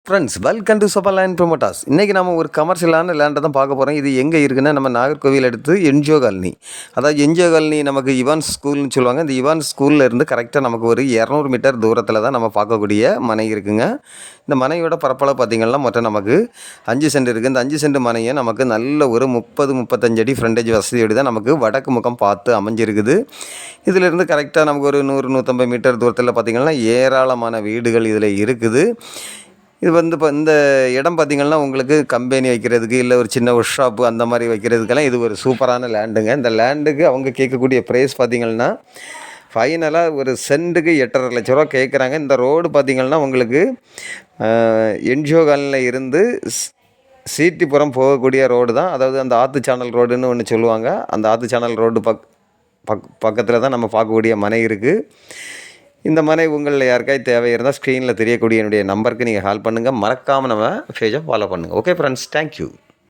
Friends welcome to super land promoters. இன்றைக்கி நம்ம ஒரு கமர்ஷியலான லேண்டை தான் பார்க்க போகிறோம். இது எங்கே இருக்குன்னா நம்ம நாகர்கோவில் அடுத்து என்ஜிஓ காலனி. அதாவது என்ஜிஓ காலனி நமக்கு இவான்ஸ் ஸ்கூல்னு சொல்லுவாங்க. இந்த இவான்ஸ் ஸ்கூலில் இருந்து கரெக்டாக நமக்கு ஒரு 200 மீட்டர் தூரத்தில் தான் நம்ம பார்க்கக்கூடிய மனை இருக்குங்க. இந்த மனையோட பரப்பளவு பார்த்திங்கன்னா மொத்தம் நமக்கு 5 சென்ட் இருக்குது. இந்த 5 சென்ட் மனையை நமக்கு நல்ல ஒரு 30-35 அடி ஃப்ரண்டேஜ் வசதியோடு தான் நமக்கு வடக்கு முகம் பார்த்து அமைஞ்சிருக்குது. இதிலிருந்து கரெக்டாக நமக்கு ஒரு 100-150 மீட்டர் தூரத்தில் பார்த்திங்கன்னா ஏராளமான வீடுகள் இதில் இருக்குது. இது வந்து இப்போ இந்த இடம் பார்த்திங்கன்னா உங்களுக்கு கம்பெனி வைக்கிறதுக்கு இல்லை ஒரு சின்ன ஒர்க் ஷாப்பு அந்த மாதிரி வைக்கிறதுக்கெல்லாம் இது ஒரு சூப்பரான லேண்டுங்க. இந்த லேண்டுக்கு அவங்க கேட்கக்கூடிய ப்ரைஸ் பார்த்திங்கன்னா ஃபைனலாக ஒரு சென்ட்டுக்கு 8.5 லட்ச ரூபா கேட்குறாங்க. இந்த ரோடு பார்த்திங்கன்னா உங்களுக்கு என்ஜிஓ காலனியில் இருந்து சீட்டிப்புறம் போகக்கூடிய ரோடு தான். அதாவது அந்த ஆற்று சேனல் ரோடுன்னு ஒன்று சொல்லுவாங்க. அந்த ஆற்று சேனல் ரோடு பக்கத்தில் தான் நம்ம பார்க்கக்கூடிய மனை இருக்குது. இந்த மனை உங்களில் யாருக்காவது தேவை இருந்தால் ஸ்க்ரீனில் தெரியக்கூடிய என்னுடைய நம்பருக்கு நீங்கள் கால் பண்ணுங்கள். மறக்காமல் நம்ம பேஜை ஃபாலோ பண்ணுங்கள். Okay friends, thank you.